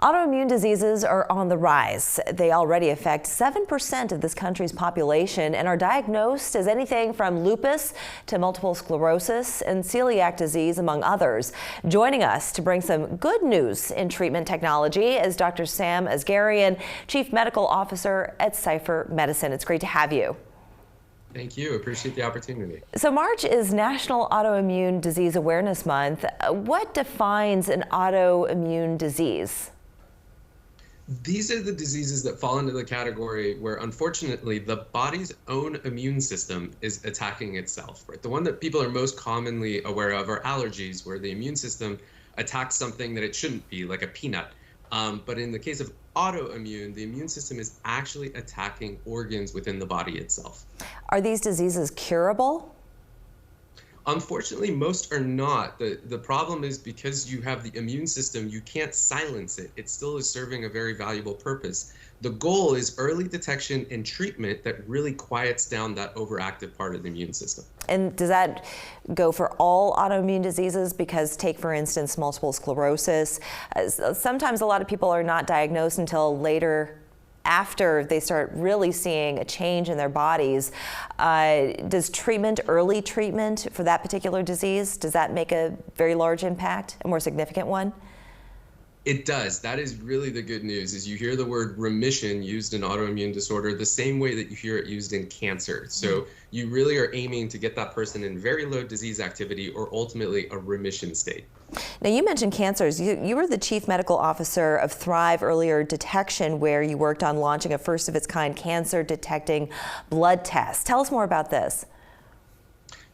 Autoimmune diseases are on the rise. They already affect 7% of this country's population and are diagnosed as anything from lupus to multiple sclerosis and celiac disease, among others. Joining us to bring some good news in treatment technology is Dr. Sam Asgarian, Chief Medical Officer at Scipher Medicine. It's great to have you. Thank you. Appreciate the opportunity. So March is National Autoimmune Disease Awareness Month. What defines an autoimmune disease? These are the diseases that fall into the category where, unfortunately, the body's own immune system is attacking itself. Right? The one that people are most commonly aware of are allergies, where the immune system attacks something that it shouldn't be, like a peanut. But in the case of autoimmune, the immune system is actually attacking organs within the body itself. Are these diseases curable? Unfortunately, most are not. The problem is because you have the immune system, you can't silence it. It still is serving a very valuable purpose. The goal is early detection and treatment that really quiets down that overactive part of the immune system. And does that go for all autoimmune diseases? Because take, for instance, multiple sclerosis. Sometimes a lot of people are not diagnosed until later, after they start really seeing a change in their bodies. Does early treatment for that particular disease, does that make a very large impact, a more significant one? It does. That is really the good news, is you hear the word remission used in autoimmune disorder the same way that you hear it used in cancer. So you really are aiming to get that person in very low disease activity or ultimately a remission state. Now, you mentioned cancers. You were the Chief Medical Officer of Thrive Earlier Detection, where you worked on launching a first-of-its-kind cancer detecting blood test. Tell us more about this.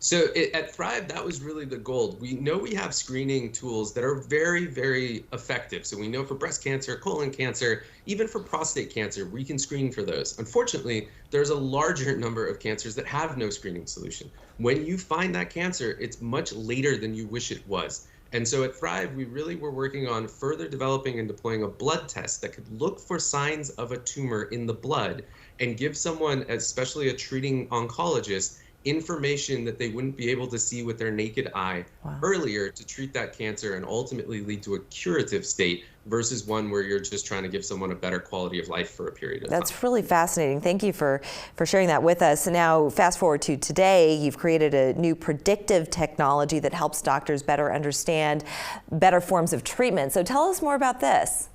So at Thrive, that was really the goal. We know we have screening tools that are very, very effective. So we know for breast cancer, colon cancer, even for prostate cancer, we can screen for those. Unfortunately, there's a larger number of cancers that have no screening solution. When you find that cancer, it's much later than you wish it was. And so at Thrive, we really were working on further developing and deploying a blood test that could look for signs of a tumor in the blood and give someone, especially a treating oncologist, information that they wouldn't be able to see with their naked eye earlier to treat that cancer and ultimately lead to a curative state versus one where you're just trying to give someone a better quality of life for a period of time. That's really fascinating. Thank you for sharing that with us. And now fast forward to today, you've created a new predictive technology that helps doctors better understand better forms of treatment. So tell us more about this.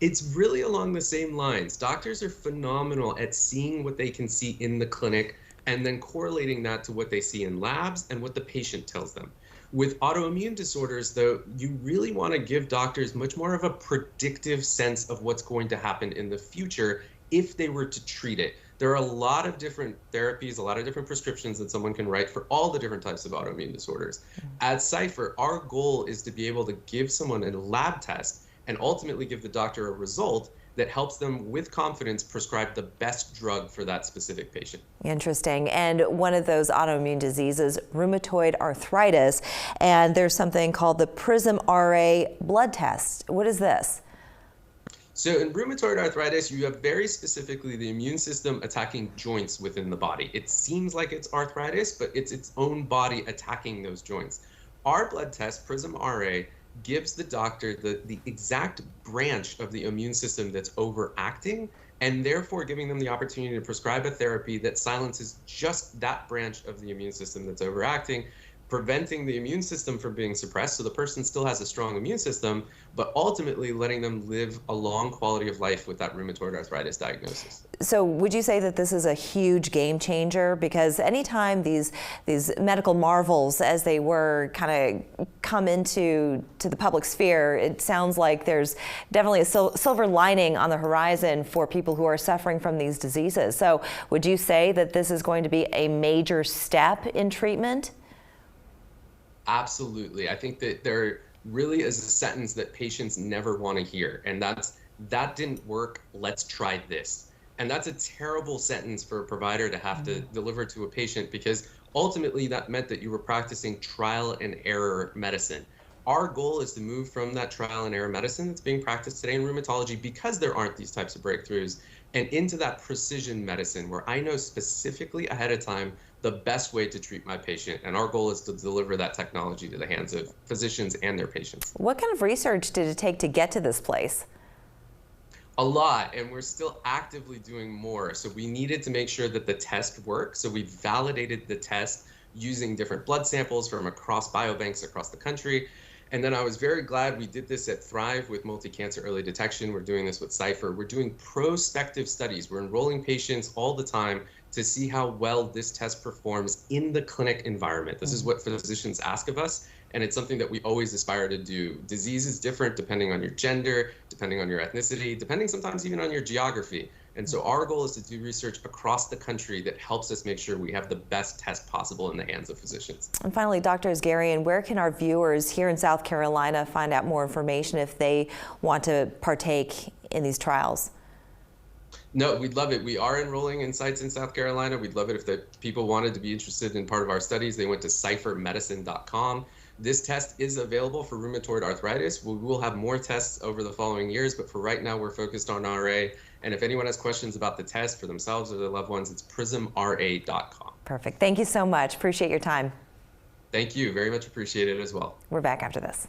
It's really along the same lines. Doctors are phenomenal at seeing what they can see in the clinic and then correlating that to what they see in labs and what the patient tells them. With autoimmune disorders, though, you really want to give doctors much more of a predictive sense of what's going to happen in the future if they were to treat it. There are a lot of different therapies, a lot of different prescriptions that someone can write for all the different types of autoimmune disorders. At Scipher, our goal is to be able to give someone a lab test and ultimately give the doctor a result that helps them with confidence prescribe the best drug for that specific patient. Interesting. And one of those autoimmune diseases, rheumatoid arthritis, and there's something called the PRISM-RA blood test. What is this? So in rheumatoid arthritis, you have very specifically the immune system attacking joints within the body. It seems like it's arthritis, but it's its own body attacking those joints. Our blood test, PRISM-RA, gives the doctor the exact branch of the immune system that's overacting, and therefore giving them the opportunity to prescribe a therapy that silences just that branch of the immune system that's overacting, preventing the immune system from being suppressed so the person still has a strong immune system, but ultimately letting them live a long quality of life with that rheumatoid arthritis diagnosis. So would you say that this is a huge game changer? Because anytime these medical marvels, as they were, kind of come into the public sphere, it sounds like there's definitely a silver lining on the horizon for people who are suffering from these diseases. So would you say that this is going to be a major step in treatment? Absolutely. I think that there really is a sentence that patients never want to hear, and that's, "That didn't work, let's try this." And that's a terrible sentence for a provider to have to deliver to a patient, because ultimately that meant that you were practicing trial and error medicine. Our goal is to move from that trial and error medicine that's being practiced today in rheumatology, because there aren't these types of breakthroughs, and into that precision medicine where I know specifically ahead of time the best way to treat my patient. And our goal is to deliver that technology to the hands of physicians and their patients. What kind of research did it take to get to this place? A lot, and we're still actively doing more. So we needed to make sure that the test worked. So we validated the test using different blood samples from across biobanks across the country. And then I was very glad we did this at Thrive with multi-cancer early detection. We're doing this with Scipher. We're doing prospective studies. We're enrolling patients all the time to see how well this test performs in the clinic environment. This is what physicians ask of us, and it's something that we always aspire to do. Disease is different depending on your gender, depending on your ethnicity, depending sometimes even on your geography. And so our goal is to do research across the country that helps us make sure we have the best test possible in the hands of physicians. And finally, Dr. Asgarian, where can our viewers here in South Carolina find out more information if they want to partake in these trials? No, we'd love it. We are enrolling in sites in South Carolina. We'd love it if the people wanted to be interested in part of our studies. They went to cyphermedicine.com. This test is available for rheumatoid arthritis. We will have more tests over the following years, but for right now, we're focused on RA. And if anyone has questions about the test for themselves or their loved ones, it's prismra.com. Perfect. Thank you so much. Appreciate your time. Thank you. Very much appreciate it as well. We're back after this.